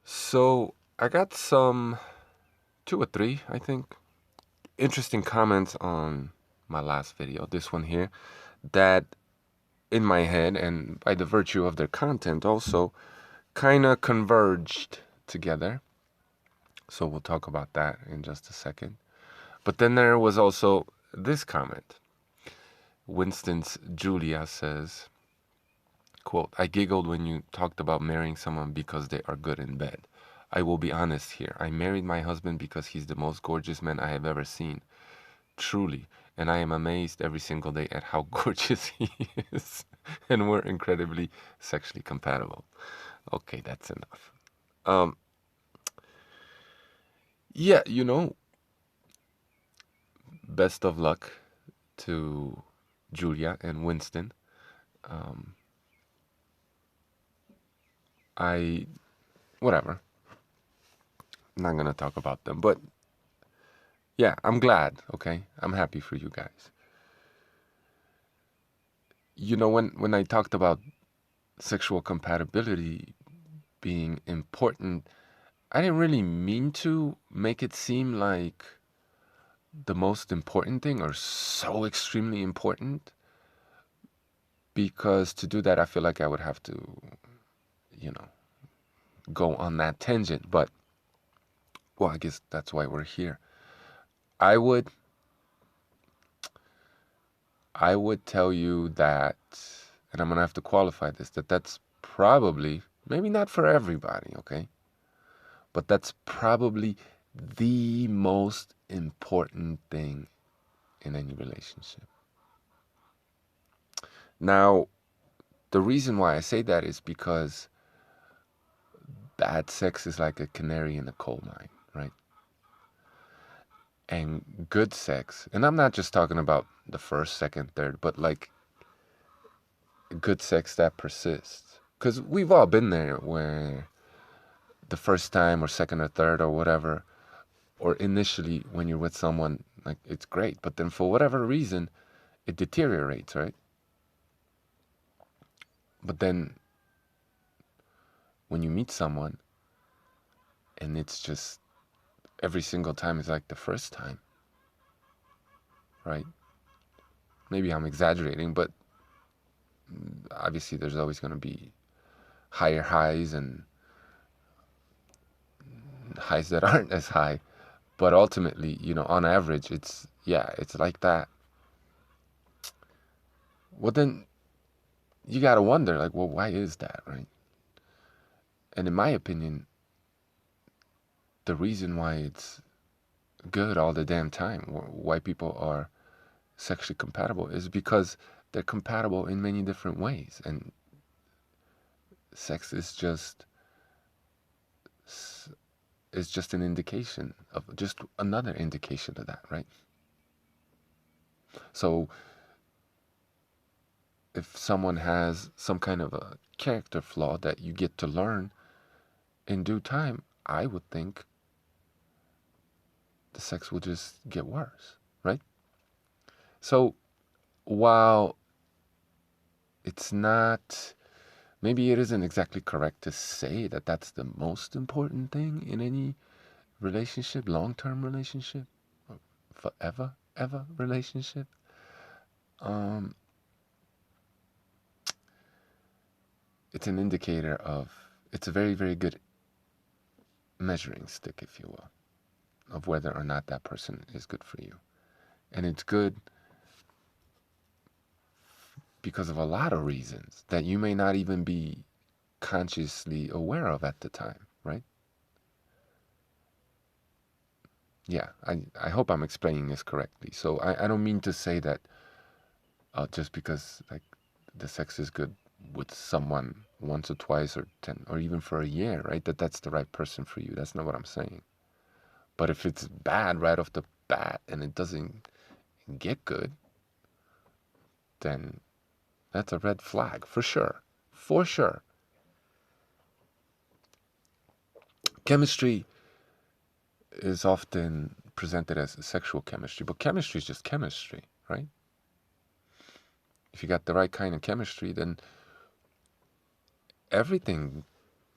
So I got some two or three, I think, interesting comments on my last video, this one here, that in my head and by the virtue of their content also kind of converged together. So we'll talk about that in just a second. But then there was also this comment. Winston's Julia says, quote, I giggled when you talked about marrying someone because they are good in bed. I will be honest here. I married my husband because he's the most gorgeous man I have ever seen. Truly. And I am amazed every single day at how gorgeous he is. And we're incredibly sexually compatible. Okay, that's enough. Um, yeah, best of luck to Julia and Winston. Um, I, whatever. I'm not gonna talk about them, but yeah, I'm glad. Okay, I'm happy for you guys. When I talked about sexual compatibility being important, I didn't really mean to make it seem like the most important thing or so extremely important, because to do that, I feel like I would have to, you know, go on that tangent. But, well, I guess that's why we're here. I would, I would tell you that, and I'm gonna have to qualify this, that's probably, maybe not for everybody, okay? But that's probably the most important thing in any relationship. Now, the reason why I say that is because bad sex is like a canary in a coal mine, right? And good sex, and I'm not just talking about the first, second, third, but like good sex that persists. Because we've all been there where the first time or second or third or whatever, or initially when you're with someone, like it's great, but then for whatever reason, it deteriorates, right? But then when you meet someone and it's just every single time is like the first time, right? Maybe I'm exaggerating, but obviously there's always going to be higher highs and highs that aren't as high. But ultimately, on average, it's like that. Well, then you got to wonder, like, well, why is that, right? And in my opinion, the reason why it's good all the damn time, why people are sexually compatible, is because they're compatible in many different ways. And sex is just an indication of just another indication of that, right? So if someone has some kind of a character flaw that you get to learn in due time, I would think the sex will just get worse, right? So while it's not, maybe it isn't exactly correct to say that that's the most important thing in any relationship, long-term relationship, forever, ever relationship. Um, it's an indicator of, it's a very, very good measuring stick, if you will, of whether or not that person is good for you. And it's good because of a lot of reasons that you may not even be consciously aware of at the time, right? Yeah, I hope I'm explaining this correctly. So I don't mean to say that just because like the sex is good with someone once or twice or 10 or even for a year, right? That's the right person for you. That's not what I'm saying. But if it's bad right off the bat and it doesn't get good, then that's a red flag for sure. For sure. Chemistry is often presented as sexual chemistry, but chemistry is just chemistry, right? If you got the right kind of chemistry, then everything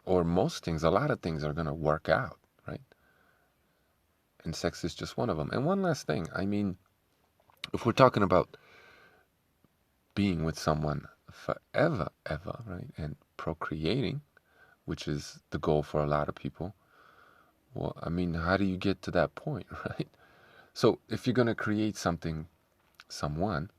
or most things, a lot of things are going to work out, right? And sex is just one of them. And one last thing, I mean, if we're talking about being with someone forever, ever, right, and procreating, which is the goal for a lot of people, well, I mean, how do you get to that point, right? So if you're going to create something, someone,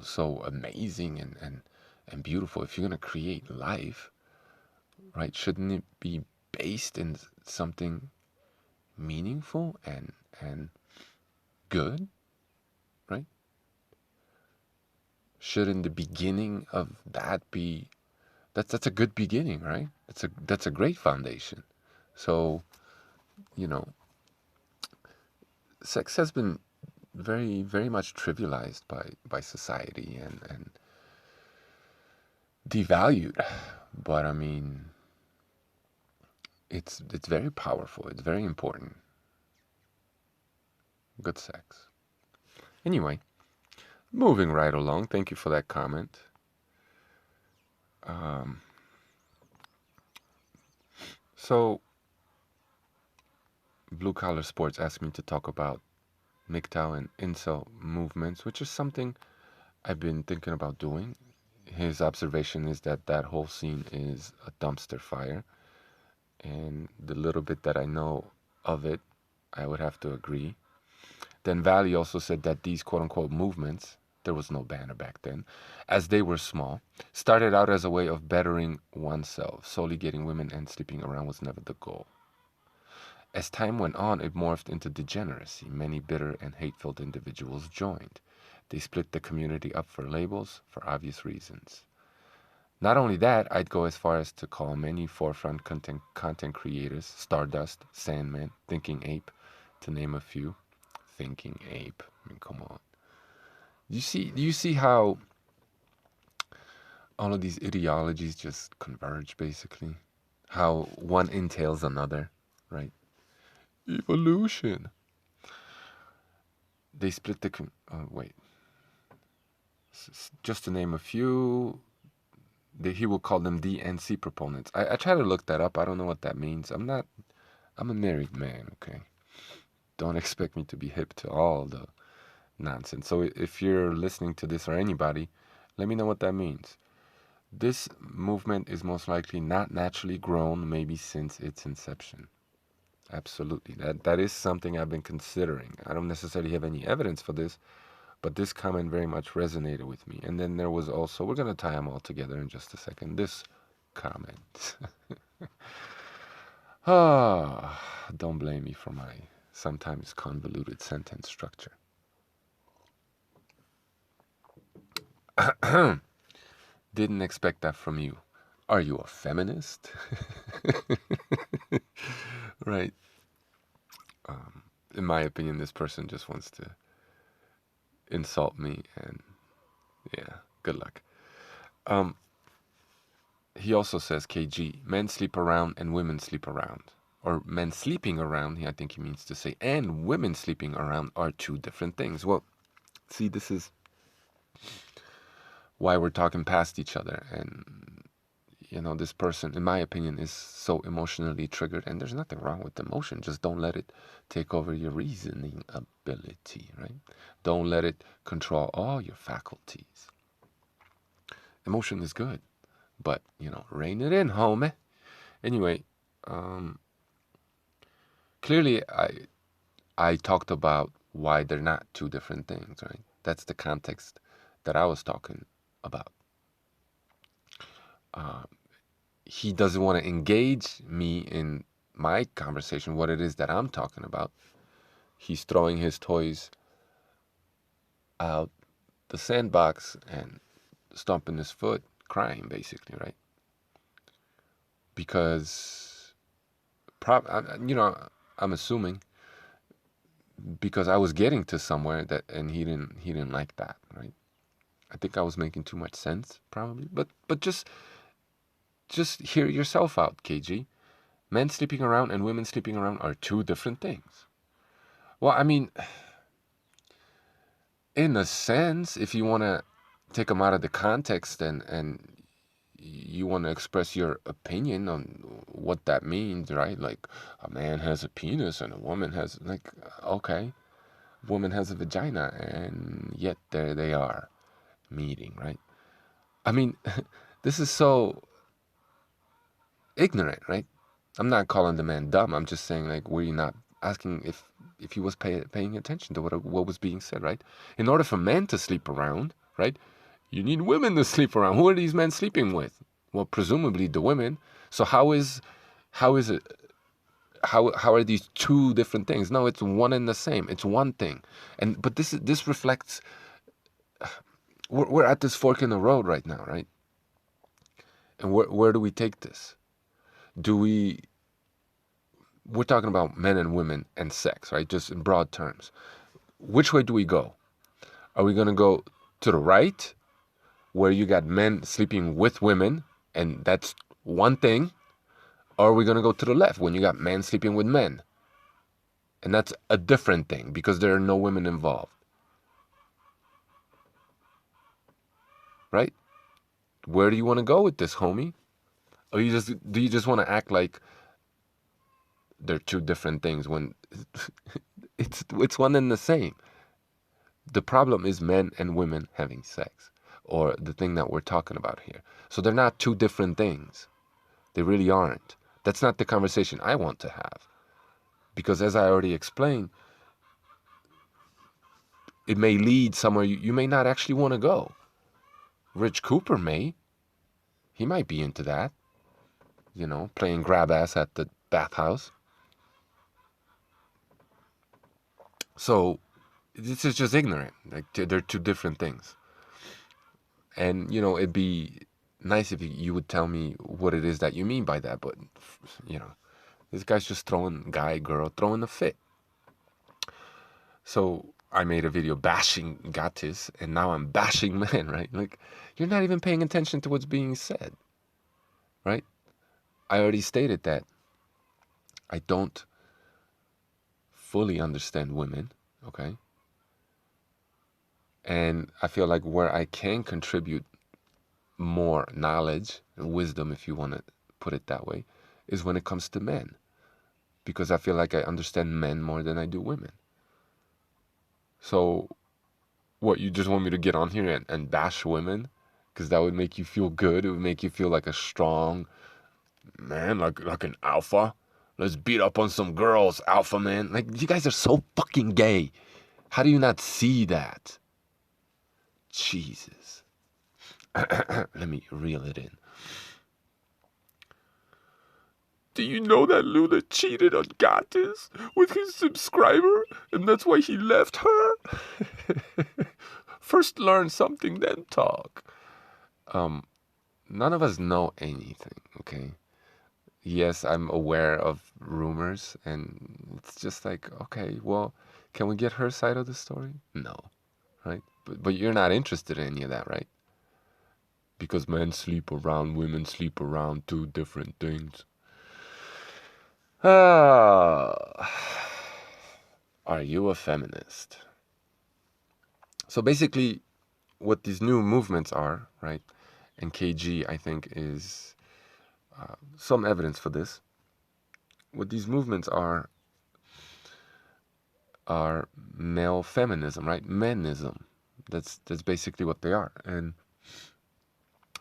so amazing and beautiful, if you're going to create life, right, shouldn't it be based in something meaningful and good, right? Shouldn't the beginning of that be that's a good beginning, right? That's a great foundation. So, you know, sex has been very, very much trivialized by society and devalued. But I mean, it's very powerful. It's very important. Good sex. Anyway, moving right along. Thank you for that comment. So, Blue Collar Sports asked me to talk about MGTOW and incel movements, which is something I've been thinking about doing. His observation is that that whole scene is a dumpster fire, and the little bit that I know of it, I would have to agree. Then Valley also said that these quote-unquote movements, there was no banner back then, as they were small, started out as a way of bettering oneself. Solely getting women and sleeping around was never the goal. As time went on, it morphed into degeneracy. Many bitter and hate-filled individuals joined. They split the community up for labels for obvious reasons. Not only that, I'd go as far as to call many forefront content creators Stardust, Sandman, Thinking Ape, to name a few. Thinking Ape. I mean, come on. Do you see how all of these ideologies just converge, basically? How one entails another, right? Evolution. They split the... wait. Just to name a few, he will call them DNC proponents. I try to look that up. I don't know what that means. I'm a married man, okay? Don't expect me to be hip to all the nonsense. So if you're listening to this or anybody, let me know what that means. This movement is most likely not naturally grown, maybe since its inception. Absolutely. That is something I've been considering. I don't necessarily have any evidence for this, but this comment very much resonated with me. And then there was also, we're going to tie them all together in just a second, this comment. Don't blame me for my sometimes convoluted sentence structure. Didn't expect that from you. Are you a feminist? Right. In my opinion, this person just wants to insult me, and yeah, good luck. He also says, KG, men sleep around and women sleep around. Or men sleeping around, I think he means to say, and women sleeping around are two different things. Well, see, this is why we're talking past each other. And, this person, in my opinion, is so emotionally triggered. And there's nothing wrong with emotion. Just don't let it take over your reasoning ability, right? Don't let it control all your faculties. Emotion is good, but, rein it in, homie. Anyway, clearly I talked about why they're not two different things, right? That's the context that I was talking about. He doesn't want to engage me in my conversation, what it is that I'm talking about. He's throwing his toys out the sandbox and stomping his foot, crying, basically, right? Because, I'm assuming because I was getting to somewhere that, and he didn't like that, right? I think I was making too much sense, probably, but just hear yourself out, KG. Men sleeping around and women sleeping around are two different things. Well, I mean, in a sense, if you want to take them out of the context and you want to express your opinion on what that means, right? Like, a man has a penis and a woman has, like, okay, woman has a vagina, and yet there they are meeting, right? I mean, this is so ignorant, right? I'm not calling the man dumb. I'm just saying, like, were you not asking if he was paying attention to what was being said, right? In order for men to sleep around, right, you need women to sleep around. Who are these men sleeping with? Well, presumably the women. So how is it how are these two different things? No, it's one and the same. It's one thing. But this reflects, we're at this fork in the road right now, right? And where do we take this? Do we're talking about men and women and sex, right? Just in broad terms. Which way do we go? Are we going to go to the right, where you got men sleeping with women, and that's one thing? Or are we going to go to the left, when you got men sleeping with men? And that's a different thing, because there are no women involved. Right? Where do you want to go with this, homie? Or do you just want to act like they're two different things when it's one and the same? The problem is men and women having sex, or the thing that we're talking about here. So they're not two different things. They really aren't. That's not the conversation I want to have. Because as I already explained, it may lead somewhere you may not actually want to go. Rich Cooper may. He might be into that. Playing grab ass at the bathhouse. So this is just ignorant. Like, they're two different things. And, it'd be nice if you would tell me what it is that you mean by that. But, this guy's just throwing a fit. So I made a video bashing gatis, and now I'm bashing men, right? Like, you're not even paying attention to what's being said, right? I already stated that I don't fully understand women, okay? And I feel like where I can contribute more knowledge and wisdom, if you want to put it that way, is when it comes to men. Because I feel like I understand men more than I do women. So, what, you just want me to get on here and bash women? Because that would make you feel good. It would make you feel like a strong man, like an alpha. Let's beat up on some girls, alpha man. Like, you guys are so fucking gay. How do you not see that? Jesus. Let me reel it in. Do you know that Luna cheated on Gatis with his subscriber, and that's why he left her? First learn something, then talk. None of us know anything, okay? Yes, I'm aware of rumors, and it's just like, okay, well, can we get her side of the story? No, right? But you're not interested in any of that, right? Because men sleep around, women sleep around, two different things. Are you a feminist? So basically, what these new movements are, right? And KG, I think, is some evidence for this. What these movements are male feminism, right? Menism. That's basically what they are. And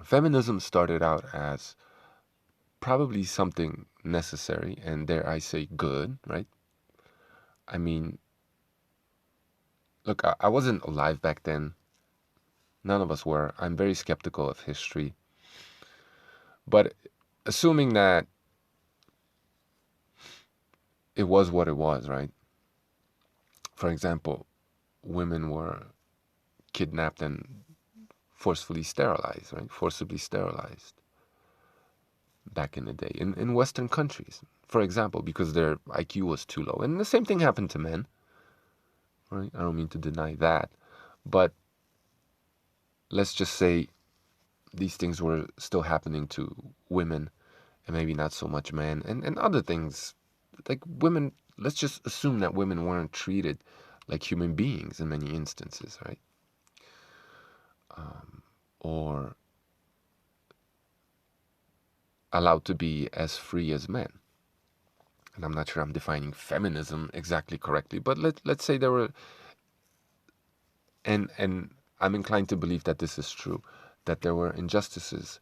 feminism started out as probably something necessary, and dare I say good, right? I mean, look, I wasn't alive back then. None of us were. I'm very skeptical of history. But assuming that it was what it was, right? For example, women were kidnapped and forcibly sterilized, right? Forcibly sterilized back in the day in Western countries, for example, because their IQ was too low. And the same thing happened to men, right? I don't mean to deny that. But let's just say these things were still happening to women and maybe not so much men, and other things. Like, women, let's just assume that women weren't treated like human beings in many instances, right? Or allowed to be as free as men. And I'm not sure I'm defining feminism exactly correctly, but let's say there were, and I'm inclined to believe that this is true, that there were injustices,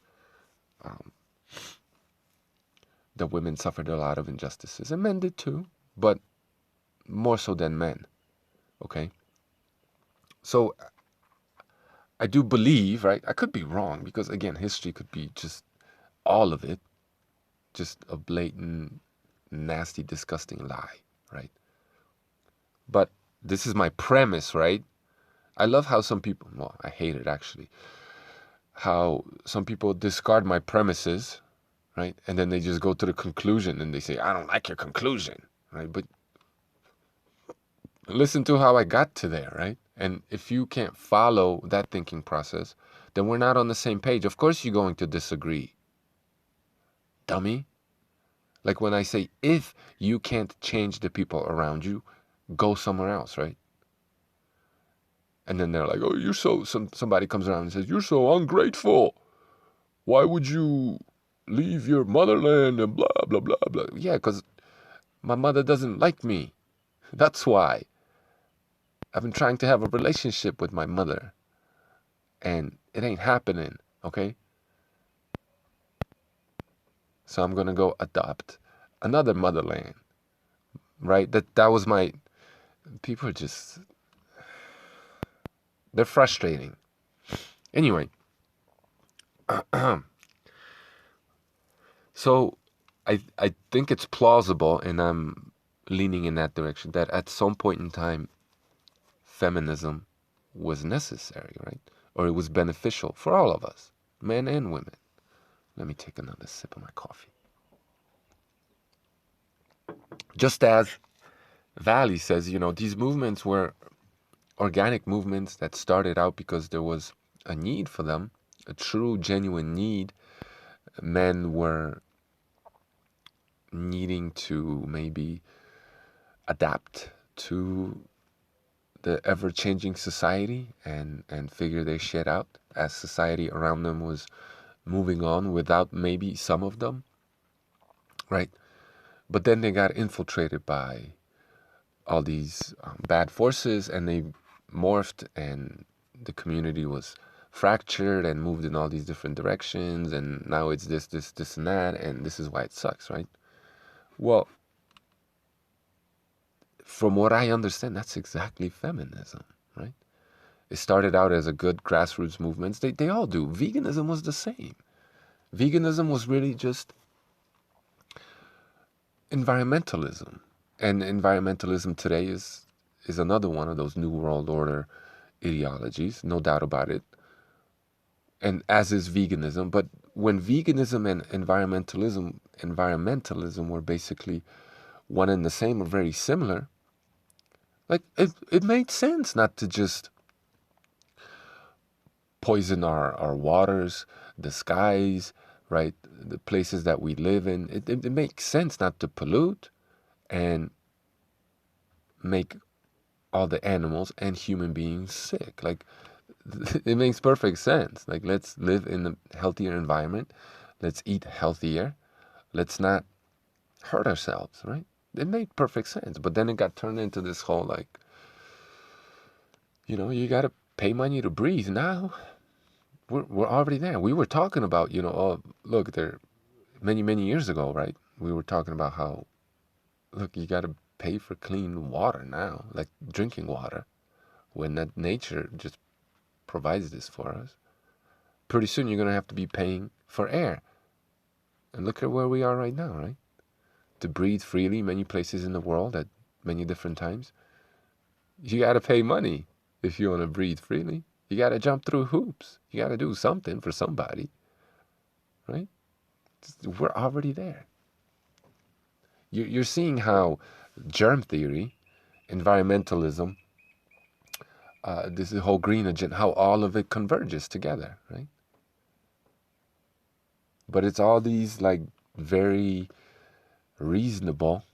that women suffered a lot of injustices, and men did too, but more so than men. Okay, so I do believe, right? I could be wrong because again, history could be just all of it, just a blatant, nasty, disgusting lie, right? But this is my premise, right? I love how some people, well, I hate it actually, how some people discard my premises, right? And then they just go to the conclusion and they say, I don't like your conclusion, right? But listen to how I got to there, right? And if you can't follow that thinking process, then we're not on the same page. Of course you're going to disagree, dummy. Like when I say, if you can't change the people around you, go somewhere else, right? And then they're like, oh, you're so, somebody comes around and says, you're so ungrateful. Why would you leave your motherland and blah, blah, blah, blah. Yeah, because my mother doesn't like me. That's why. I've been trying to have a relationship with my mother, and it ain't happening, okay? So I'm going to go adopt another motherland, right? That was my, people are just, they're frustrating. Anyway, so I think it's plausible, and I'm leaning in that direction, that at some point in time, feminism was necessary, right? Or it was beneficial for all of us, men and women. Let me take another sip of my coffee. Just as Valley says, these movements were organic movements that started out because there was a need for them, a true, genuine need. Men were needing to maybe adapt to the ever-changing society and figure their shit out as society around them was moving on without maybe some of them, right? But then they got infiltrated by all these bad forces, and they morphed, and the community was fractured and moved in all these different directions, and now it's this and that, and this is why it sucks, right? Well, from what I understand, that's exactly feminism, right? It started out as a good grassroots movement. They all do. Veganism was the same. Veganism was really just environmentalism. And environmentalism today is another one of those New World Order ideologies, no doubt about it. And as is veganism. But when veganism and environmentalism were basically one and the same or very similar, like it made sense not to just poison our waters, the skies, right? The places that we live in. It makes sense not to pollute and make all the animals and human beings sick. Like, it makes perfect sense. Like, let's live in a healthier environment. Let's eat healthier. Let's not hurt ourselves, right? It made perfect sense. But then it got turned into this whole, like, you got to pay money to breathe now. We're already there. We were talking about, oh, look, there many, many years ago, right? We were talking about how, look, you got to pay for clean water now, like drinking water, when that nature just provides this for us. Pretty soon you're going to have to be paying for air. And look at where we are right now, right? To breathe freely, many places in the world at many different times, you got to pay money if you want to breathe freely. You got to jump through hoops. You got to do something for somebody, right? We're already there. You're seeing how germ theory, environmentalism, this whole green agenda, how all of it converges together, right? But it's all these like very reasonable,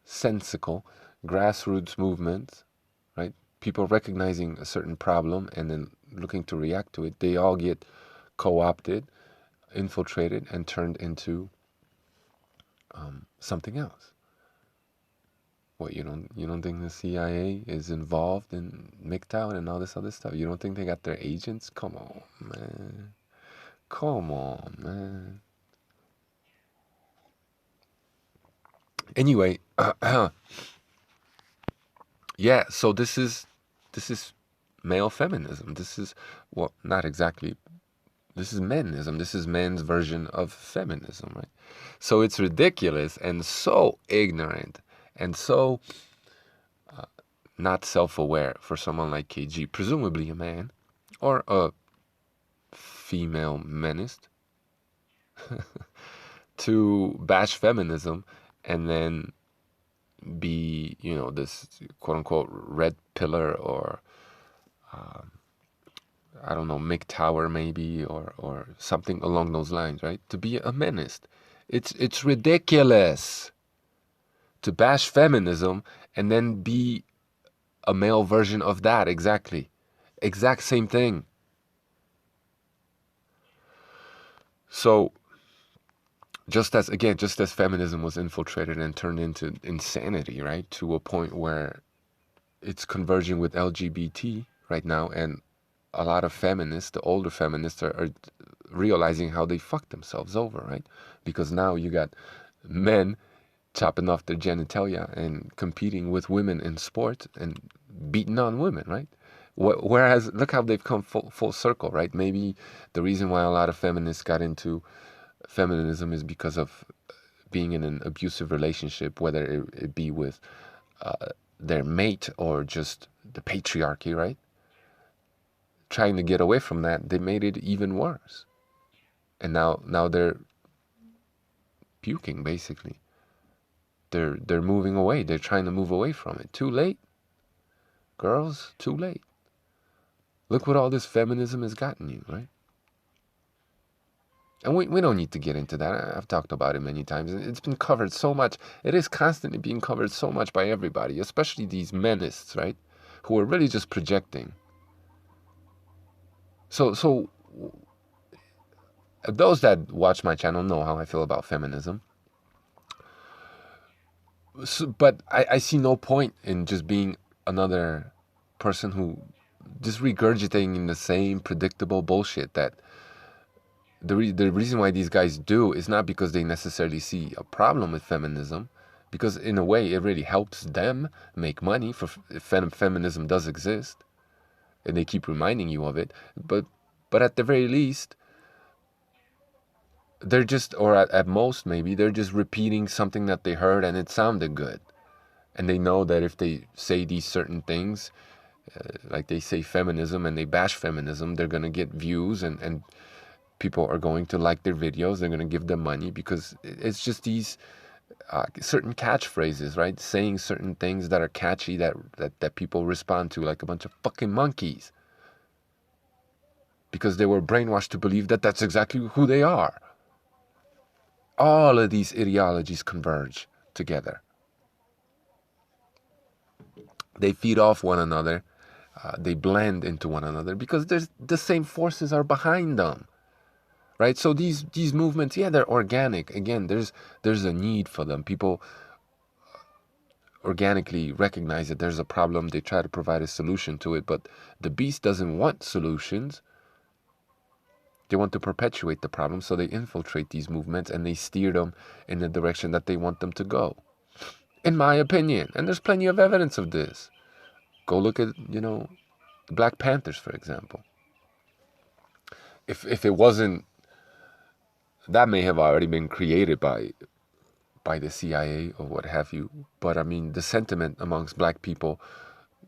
sensical, grassroots movements, right? People recognizing a certain problem and then looking to react to it. They all get co-opted infiltrated and turned into something else. What, you don't think the CIA is involved in MGTOW and all this other stuff? You don't think they got their agents? Come on, man. Come on, man. Anyway, yeah, so this is male feminism. This is, well, not exactly, this is menism. This is men's version of feminism, right? So it's ridiculous and so ignorant and so not self-aware for someone like KG, presumably a man or a female menist, to bash feminism and then be, this quote-unquote red pillar, or I don't know, MGTOWer maybe, or something along those lines, right? To be a menist. It's ridiculous to bash feminism and then be a male version of that. Exact same thing. So just as feminism was infiltrated and turned into insanity, right, to a point where it's converging with LGBT right now, and a lot of feminists, the older feminists, are realizing how they fucked themselves over, right? Because now you got men chopping off their genitalia and competing with women in sport and beating on women, right? Whereas, look how they've come full circle, right? Maybe the reason why a lot of feminists got into feminism is because of being in an abusive relationship, whether it be with their mate or just the patriarchy, right? Trying to get away from that, they made it even worse. And now they're puking, basically. They're moving away. They're trying to move away from it. Too late. Girls, too late. Look what all this feminism has gotten you, right? And we don't need to get into that. I've talked about it many times. It's been covered so much. It is constantly being covered so much by everybody, especially these Mennists, right? Who are really just projecting. So those that watch my channel know how I feel about feminism. So, but I see no point in just being another person who just regurgitating the same predictable bullshit that the reason why these guys do is not because they necessarily see a problem with feminism, because in a way it really helps them make money for feminism does exist, and they keep reminding you of it. But at the very least, they're just, or at most maybe, they're just repeating something that they heard and it sounded good. And they know that if they say these certain things, like they say feminism and they bash feminism, they're going to get views, and people are going to like their videos. They're going to give them money because it's just these certain catchphrases, right? Saying certain things that are catchy that people respond to like a bunch of fucking monkeys. Because they were brainwashed to believe that that's exactly who they are. All of these ideologies converge together. They feed off one another. They blend into one another because the same forces are behind them, right? So these movements, yeah, they're organic. Again, there's a need for them. People organically recognize that there's a problem. They try to provide a solution to it, but the beast doesn't want solutions. They want to perpetuate the problem, so they infiltrate these movements and they steer them in the direction that they want them to go. In my opinion, and there's plenty of evidence of this. Go look at, Black Panthers, for example. If it wasn't, that may have already been created by the CIA or what have you. But I mean, the sentiment amongst black people,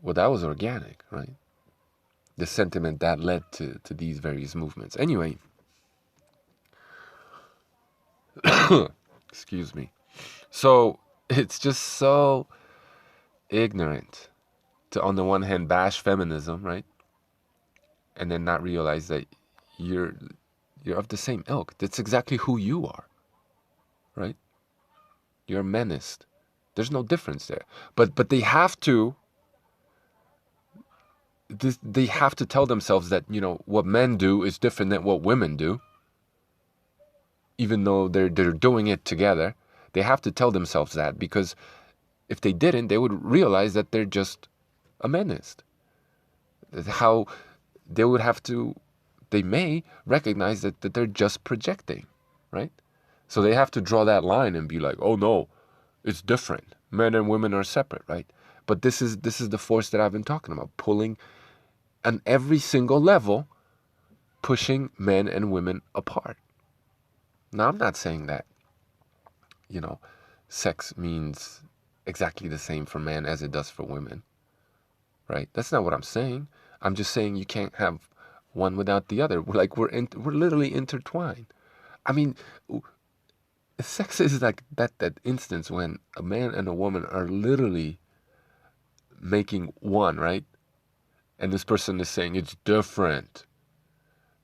well, that was organic, right? The sentiment that led to these various movements. Anyway, excuse me. So it's just so ignorant to, on the one hand, bash feminism, right? And then not realize that you're of the same ilk. That's exactly who you are, right? You're a menist. There's no difference there. But they have to tell themselves that, what men do is different than what women do. even though they're doing it together. They have to tell themselves that, because if they didn't, they would realize that they're just a menist. How they would have to, they may recognize that they're just projecting, right? So they have to draw that line and be like, oh no, it's different. Men and women are separate, right? But this is the force that I've been talking about, pulling on every single level, pushing men and women apart. Now, I'm not saying that, sex means exactly the same for men as it does for women, right? That's not what I'm saying. I'm just saying you can't have one without the other. We're literally intertwined. I mean, sex is like that instance when a man and a woman are literally making one, right? And this person is saying it's different.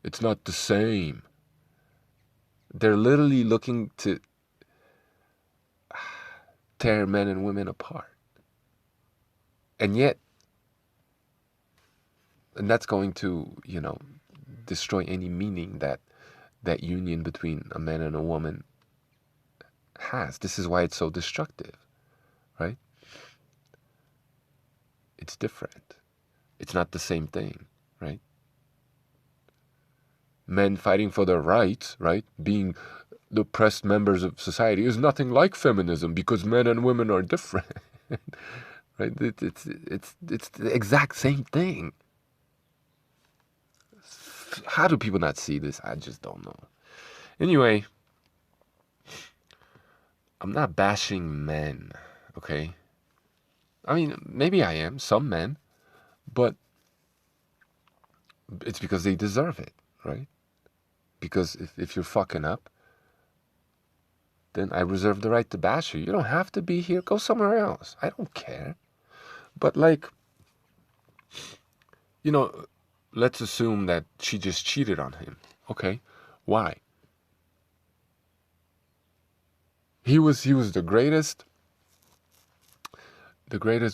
It's not the same. They're literally looking to tear men and women apart. And yet, and that's going to, destroy any meaning that union between a man and a woman has. This is why it's so destructive, right? It's different. It's not the same thing, right? Men fighting for their rights, right? Being the oppressed members of society is nothing like feminism, because men and women are different, right? It's the exact same thing. How do people not see this? I just don't know. Anyway, I'm not bashing men, okay? I mean, maybe I am, some men, but it's because they deserve it, right? Because if you're fucking up, then I reserve the right to bash you. You don't have to be here. Go somewhere else. I don't care. But let's assume that she just cheated on him. Okay, why? He was the greatest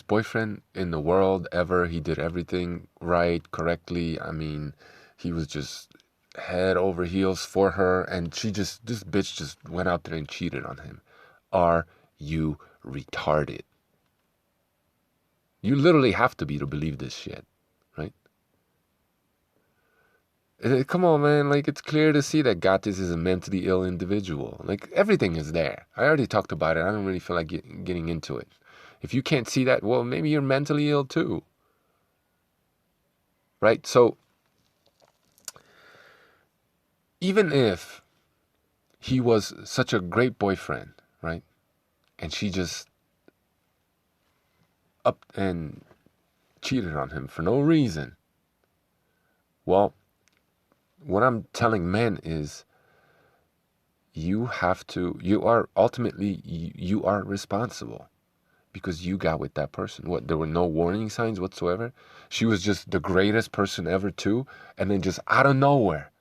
boyfriend in the world ever. He did everything right, correctly. I mean, he was just head over heels for her, and this bitch just went out there and cheated on him. Are you retarded? You literally have to be to believe this shit, right? Come on, man. It's clear to see that Gatis is a mentally ill individual. Everything is there. I already talked about it. I don't really feel like getting into it. If you can't see that, well, maybe you're mentally ill too. Right? So, even if he was such a great boyfriend, right? And she just up and cheated on him for no reason. Well, what I'm telling men is, you are responsible, because you got with that person. What, there were no warning signs whatsoever? She was just the greatest person ever too, and then just out of nowhere.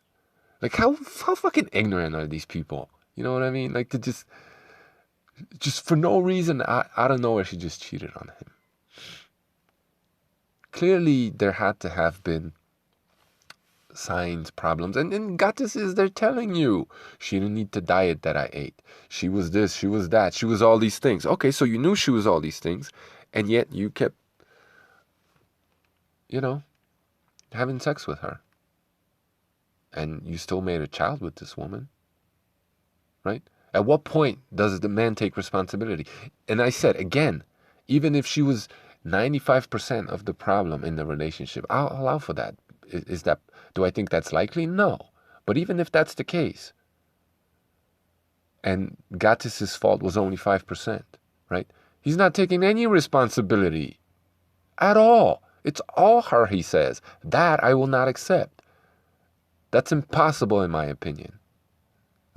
How fucking ignorant are these people? You know what I mean? To just for no reason, out of nowhere, she just cheated on him. Clearly, there had to have been signs, problems, and Gatis is there telling you she didn't eat the diet that I ate. She was this, she was that, she was all these things. Okay, so you knew she was all these things, and yet you kept, having sex with her, and you still made a child with this woman, right? At what point does the man take responsibility? And I said again, even if she was 95% of the problem in the relationship, I'll allow for that. Do I think that's likely? No. But even if that's the case, and Gatis's fault was only 5%, right? He's not taking any responsibility at all. It's all her, he says. That I will not accept. That's impossible in my opinion.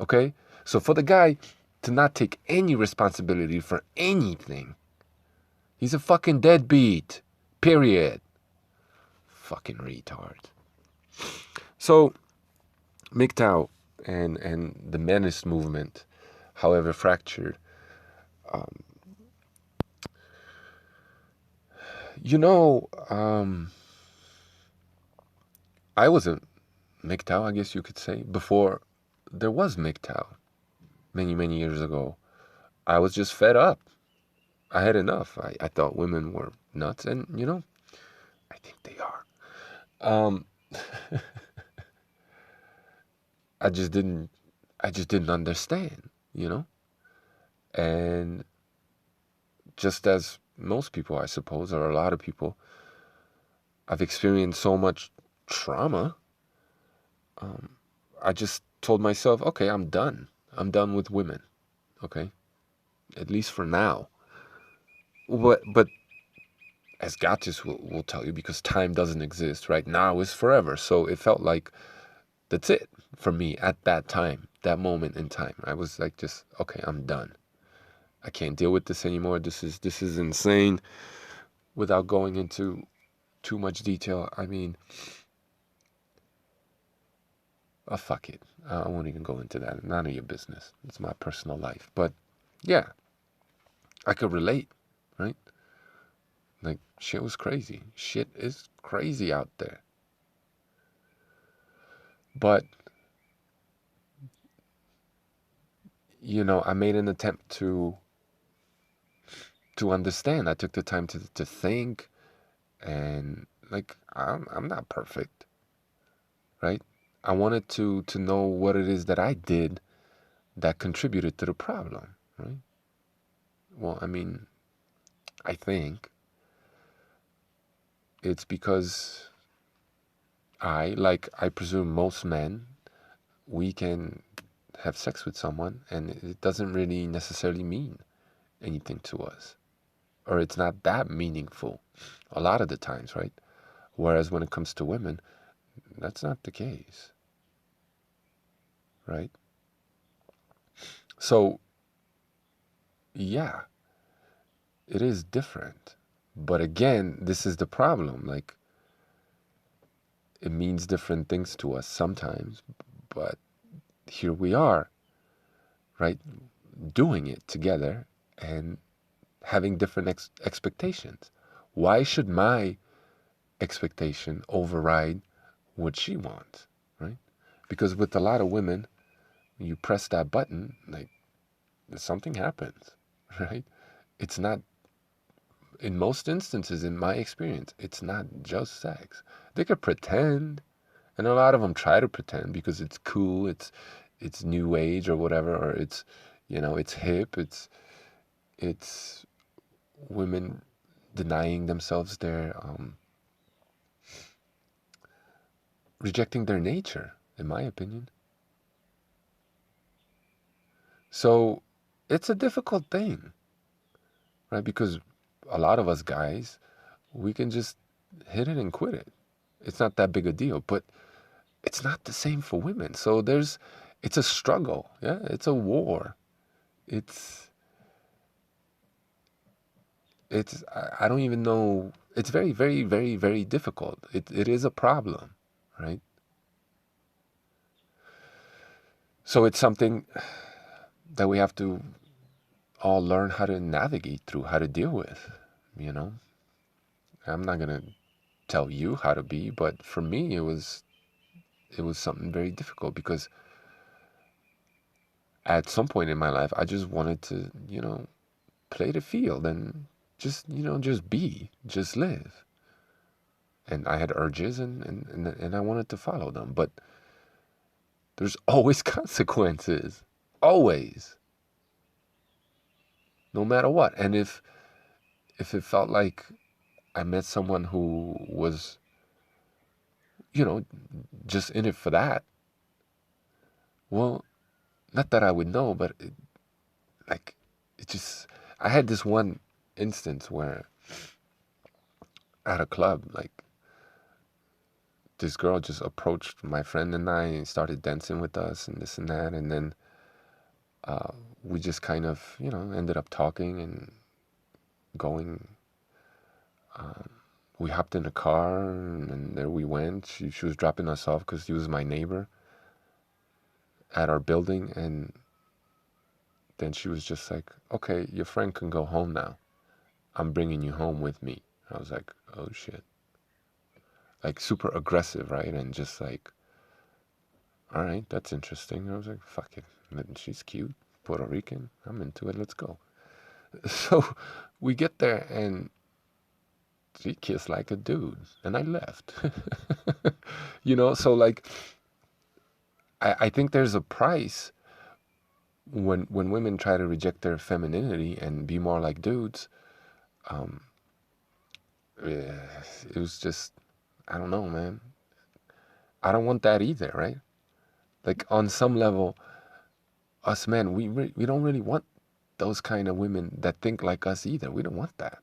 Okay? So for the guy to not take any responsibility for anything, he's a fucking deadbeat. Period. Fucking retard. So, MGTOW and the Mennists movement, however fractured, I was a MGTOW, I guess you could say, before there was MGTOW. many, many years ago, I was just fed up. I had enough. I thought women were nuts, and I think they are. Um, I just didn't. I just didn't understand, and just as most people, I suppose, or a lot of people, I've experienced so much trauma. Um, I just told myself, okay, I'm done. I'm done with women. Okay, at least for now. But as Gatis will tell you, because time doesn't exist, right? Now is forever. So it felt like that's it for me at that time, that moment in time. I was like, just okay, I'm done. I can't deal with this anymore. This is insane. Without going into too much detail, I mean, oh, fuck it. I won't even go into that. None of your business. It's my personal life. But yeah, I could relate, right? Like, shit was crazy. Shit is crazy out there. But, I made an attempt to understand. I took the time to think, and like, I'm not perfect, right? I wanted to know what it is that I did that contributed to the problem, right? Well, I mean, I think it's because I presume most men, we can have sex with someone and it doesn't really necessarily mean anything to us. Or it's not that meaningful a lot of the times, right? Whereas when it comes to women, that's not the case, right? So, yeah, it is different. But again, this is the problem. Like, it means different things to us sometimes, but here we are, right? Doing it together and having different expectations. Why should my expectation override what she wants, right? Because with a lot of women, when you press that button, like, something happens, right? It's not, in most instances, in my experience, it's not just sex. They could pretend, and a lot of them try to pretend because it's cool, it's new age or whatever, or it's hip, it's women denying themselves their rejecting their nature, in my opinion. So it's a difficult thing, right? Because a lot of us guys, we can just hit it and quit it. It's not that big a deal, but it's not the same for women. So it's a struggle. Yeah, it's a war. It's, I don't even know. It's very, very, very, very difficult. It is a problem, right? So it's something that we have to all learn how to navigate through, how to deal with, you know? I'm not gonna tell you how to be, but for me it was something very difficult because at some point in my life I just wanted to, play the field and just be, just live. And I had urges and I wanted to follow them, but there's always consequences. Always. No matter what. And if it felt like I met someone who was, you know, just in it for that, well, not that I would know, but like, it just, I had this one instance where at a club, like, this girl just approached my friend and I and started dancing with us and this and that. And then uh, we just kind of, ended up talking and going. Um, we hopped in a car and there we went. She was dropping us off because she was my neighbor at our building. And then she was just like, okay, your friend can go home now. I'm bringing you home with me. I was like, oh shit. Like, super aggressive, right? And just like, all right, that's interesting. I was like, fuck it. And she's cute. Puerto Rican. I'm into it. Let's go. So we get there and she kissed like a dude, and I left. So like I think there's a price when women try to reject their femininity and be more like dudes. Um, it was just, I don't know, man. I don't want that either, right? Like on some level, us men, we don't really want those kind of women that think like us either. We don't want that,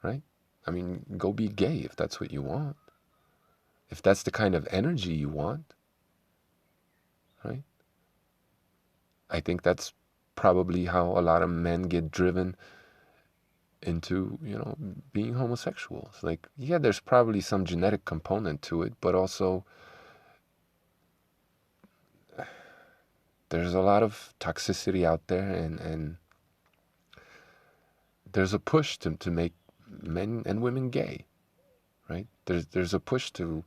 right? I mean, go be gay if that's what you want. If that's the kind of energy you want, right? I think that's probably how a lot of men get driven into, being homosexuals. Like, yeah, there's probably some genetic component to it, but also there's a lot of toxicity out there, and there's a push to make men and women gay, right? There's a push to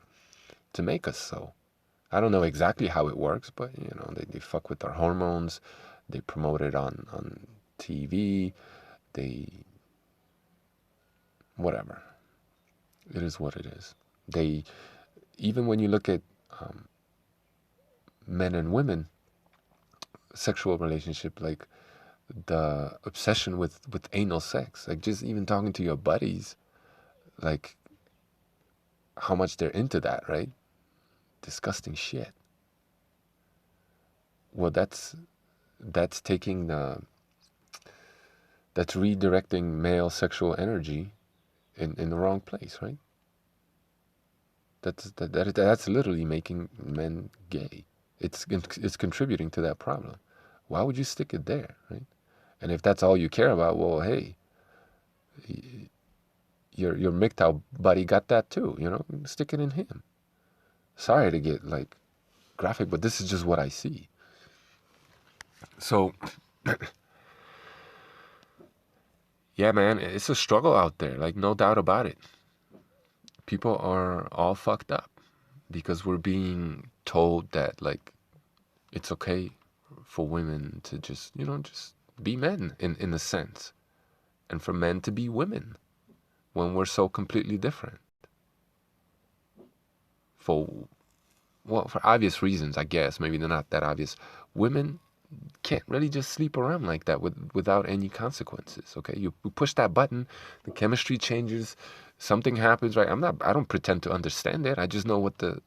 make us so. I don't know exactly how it works, but they fuck with our hormones, they promote it on TV, they whatever. It is what it is. They even when you look at men and women sexual relationship, like the obsession with anal sex, like just even talking to your buddies, like how much they're into that, right? Disgusting shit. Well, that's taking that's redirecting male sexual energy in the wrong place, right? That's literally making men gay. It's contributing to that problem. Why would you stick it there, right? And if that's all you care about, well, hey, your MGTOW buddy got that too, stick it in him. Sorry to get like graphic, but this is just what I see. So, yeah, man, it's a struggle out there, like no doubt about it. People are all fucked up because we're being told that like it's okay for women to just be men in a sense, and for men to be women when we're so completely different. For for obvious reasons, I guess. Maybe they're not that obvious. Women can't really just sleep around like that without any consequences. Okay, you push that button, the chemistry changes, something happens, right? I don't pretend to understand it. I just know what the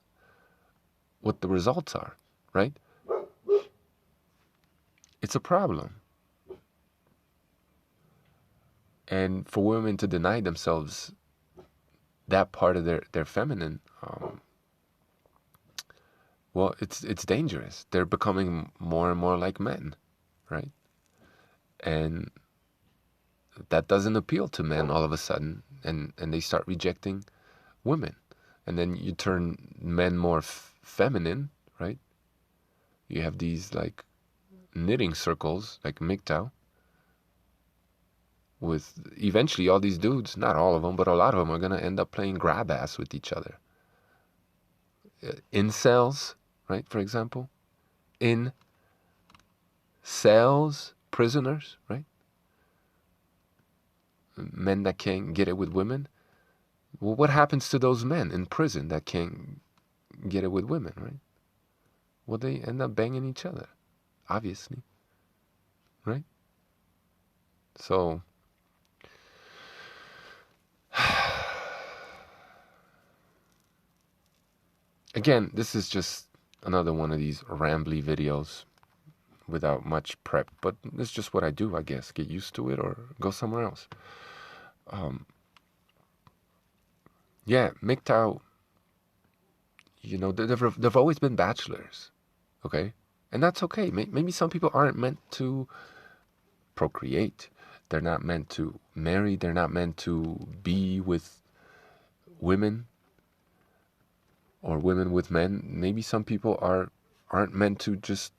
results are, right? It's a problem. And for women to deny themselves that part of their feminine, well, it's dangerous. They're becoming more and more like men, right? And that doesn't appeal to men all of a sudden, and they start rejecting women. And then you turn men more feminine, right? You have these like knitting circles, like MGTOW, with eventually all these dudes, not all of them, but a lot of them are going to end up playing grab ass with each other. Incels, right, for example. In cells, prisoners, right? Men that can't get it with women. Well, what happens to those men in prison that can't get it with women, right? Well, they end up banging each other, obviously, right? So, again, this is just another one of these rambly videos without much prep, but it's just what I do, I guess. Get used to it or go somewhere else. Yeah, MGTOW, they've always been bachelors, okay? And that's okay. Maybe some people aren't meant to procreate. They're not meant to marry. They're not meant to be with women or women with men. Maybe some people aren't meant to just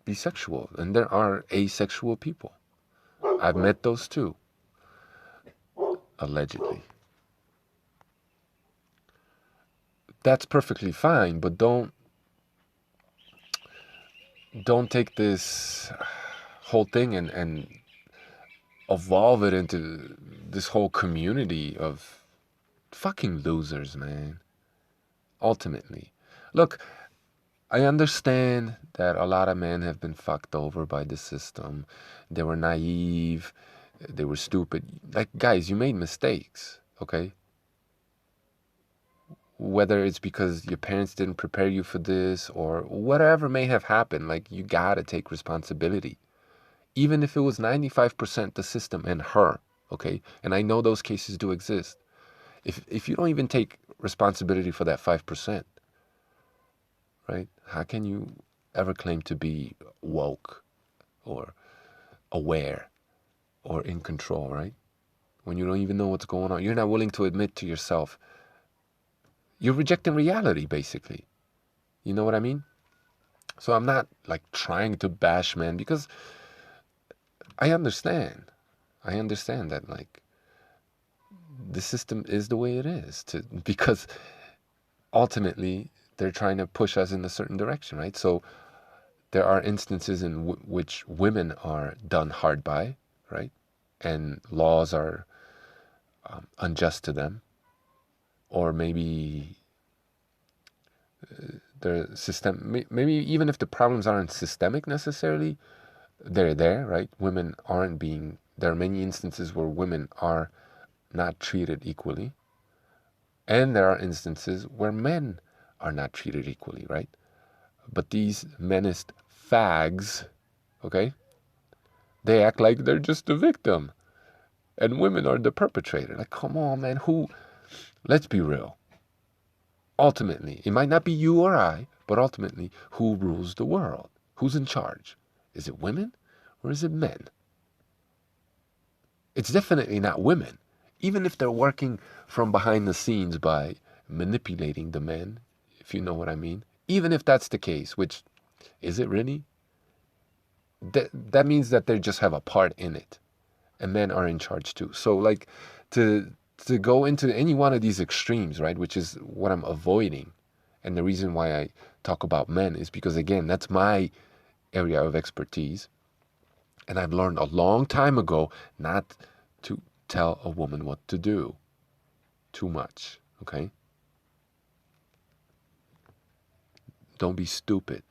be sexual. And there are asexual people. I've met those too, allegedly. That's perfectly fine, but don't take this whole thing and evolve it into this whole community of fucking losers, man. Ultimately. Look, I understand that a lot of men have been fucked over by the system. They were naive. They were stupid. Like, guys, you made mistakes, okay? Whether it's because your parents didn't prepare you for this or whatever may have happened, like, you gotta take responsibility. Even if it was 95% the system and her, okay? And I know those cases do exist. If you don't even take responsibility for that 5%, right? How can you ever claim to be woke or aware or in control, right? When you don't even know what's going on. You're not willing to admit to yourself. You're rejecting reality, basically. You know what I mean? So I'm not like trying to bash men because I understand. I understand that like the system is the way it is because ultimately they're trying to push us in a certain direction, right? So there are instances in which women are done hard by, right? And laws are unjust to them, or maybe the system. Maybe even if the problems aren't systemic necessarily, they're there, right? Women aren't being. There are many instances where women are not treated equally, and there are instances where men are not treated equally, right? But these menist fags, okay, they act like they're just the victim, and women are the perpetrator. Like, come on, man. Let's be real. Ultimately, it might not be you or I, but ultimately, who rules the world? Who's in charge? Is it women or is it men? It's definitely not women. Even if they're working from behind the scenes by manipulating the men, if you know what I mean. Even if that's the case, which, is it really? That means that they just have a part in it. And men are in charge too. So like to go into any one of these extremes, right, which is what I'm avoiding. And the reason why I talk about men is because, again, that's my area of expertise. And I've learned a long time ago not to tell a woman what to do too much, okay? Don't be stupid.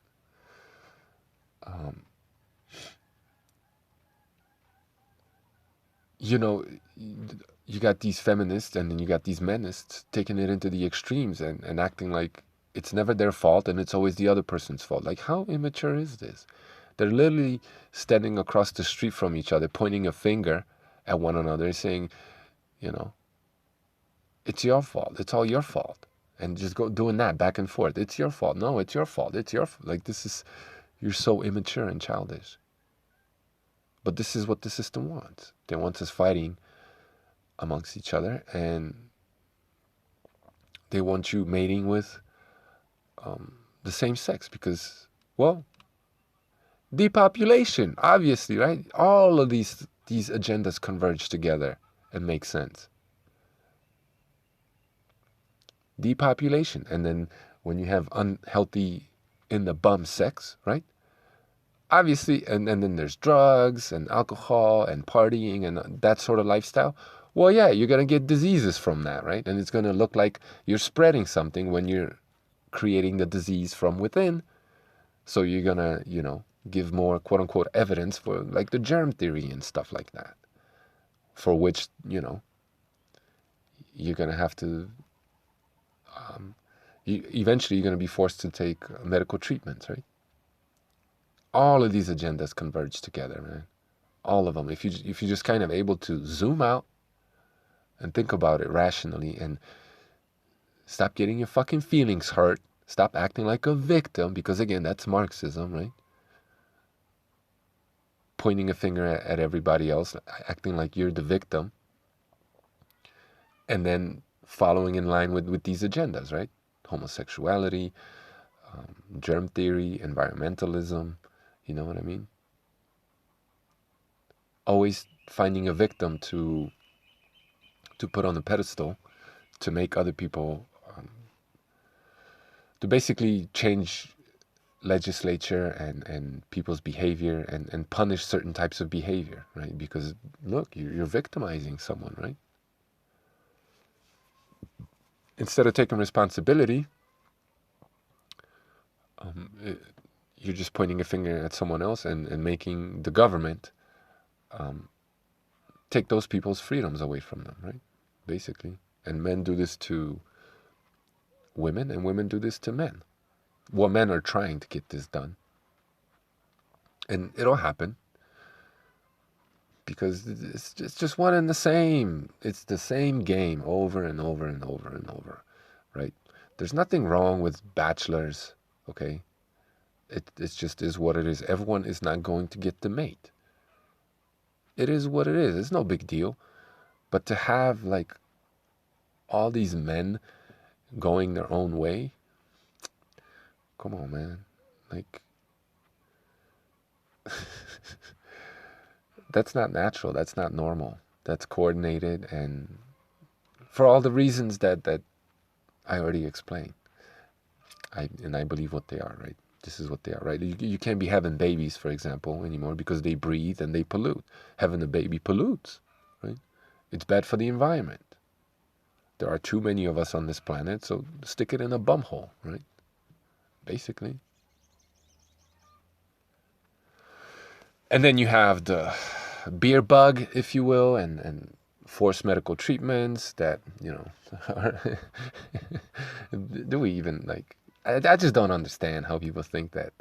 You know, you got these feminists and then you got these menists taking it into the extremes and acting like it's never their fault and it's always the other person's fault. Like, how immature is this? They're literally standing across the street from each other, pointing a finger at one another, saying, you know, it's your fault. It's all your fault. And just go doing that back and forth. It's your fault. No, it's your fault. It's your fault. Like, you're so immature and childish. But this is what the system wants. They want us fighting amongst each other, and they want you mating with the same sex because, well, depopulation, obviously, right? All of these agendas converge together and make sense. Depopulation, and then when you have unhealthy in the bum sex, right? Obviously, and then there's drugs and alcohol and partying and that sort of lifestyle. Well, yeah, you're gonna get diseases from that, right? And it's gonna look like you're spreading something when you're creating the disease from within. So you're gonna, give more quote unquote evidence for like the germ theory and stuff like that. For which, you're gonna have to, eventually you're gonna be forced to take medical treatments, right? All of these agendas converge together, man. All of them. If you just kind of able to zoom out and think about it rationally and stop getting your fucking feelings hurt, stop acting like a victim, because again, that's Marxism, right? Pointing a finger at everybody else, acting like you're the victim, and then following in line with these agendas, right? Homosexuality, germ theory, environmentalism, you know what I mean? Always finding a victim to put on a pedestal to make other people, to basically change legislature and people's behavior and punish certain types of behavior, right? Because look, you're victimizing someone, right? Instead of taking responsibility, you're just pointing a finger at someone else and making the government take those people's freedoms away from them, right? Basically. And men do this to women, and women do this to men. Well, men are trying to get this done. And it'll happen because it's just one and the same. It's the same game over and over and over and over, right? There's nothing wrong with bachelors, okay? It just is what it is. Everyone is not going to get the mate. It is what it is. It's no big deal. But to have like all these men going their own way, come on, man. Like, that's not natural. That's not normal. That's coordinated, and for all the reasons that I already explained. I believe what they are, right? This is what they are, right? You can't be having babies, for example, anymore because they breathe and they pollute. Having a baby pollutes, right? It's bad for the environment. There are too many of us on this planet, so stick it in a bumhole, right? Basically. And then you have the beer bug, if you will, and forced medical treatments that, are do we even, like, I just don't understand how people think that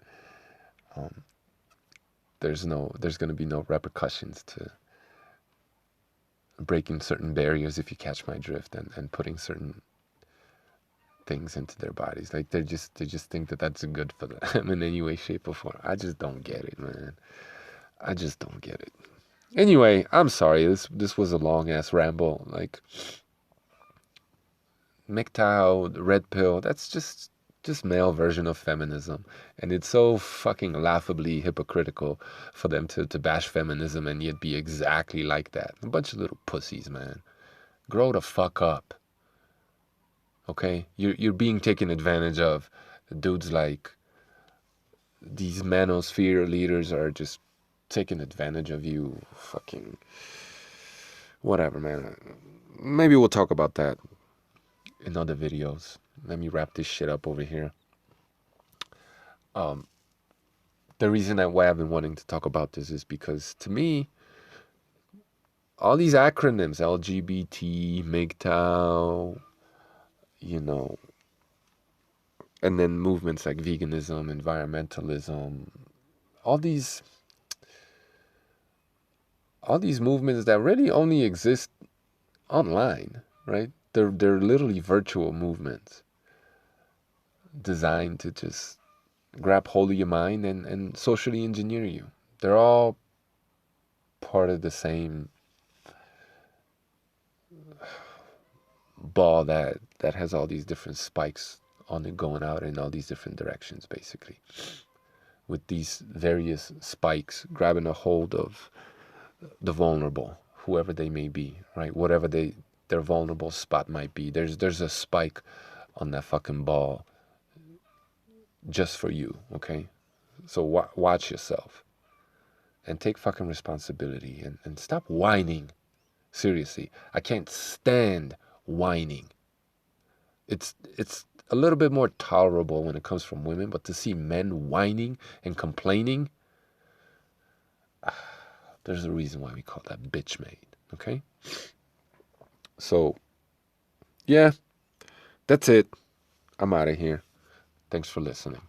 there's going to be no repercussions to breaking certain barriers, if you catch my drift, and putting certain things into their bodies. Like, they just think that that's good for them in any way, shape, or form. I just don't get it, man. I just don't get it. Anyway, I'm sorry. This was a long ass ramble. Like, MGTOW, the red pill, that's just male version of feminism. And it's so fucking laughably hypocritical for them to bash feminism and yet be exactly like that. A bunch of little pussies, man. Grow the fuck up. Okay? You're being taken advantage of. Dudes like these manosphere leaders are just taking advantage of you. Fucking whatever, man. Maybe we'll talk about that in other videos. Let me wrap this shit up over here. The reason why I've been wanting to talk about this is because, to me, all these acronyms, LGBT, MGTOW, and then movements like veganism, environmentalism, all these movements that really only exist online, right? They're literally virtual movements designed to just grab hold of your mind and socially engineer you. They're all part of the same ball that has all these different spikes on it going out in all these different directions, basically. With these various spikes grabbing a hold of the vulnerable, whoever they may be, right? Whatever their vulnerable spot might be. There's a spike on that fucking ball just for you, okay? So watch yourself and take fucking responsibility and stop whining. Seriously, I can't stand whining. It's a little bit more tolerable when it comes from women, but to see men whining and complaining, there's a reason why we call that bitch made, okay? So, yeah, that's it. I'm out of here. Thanks for listening.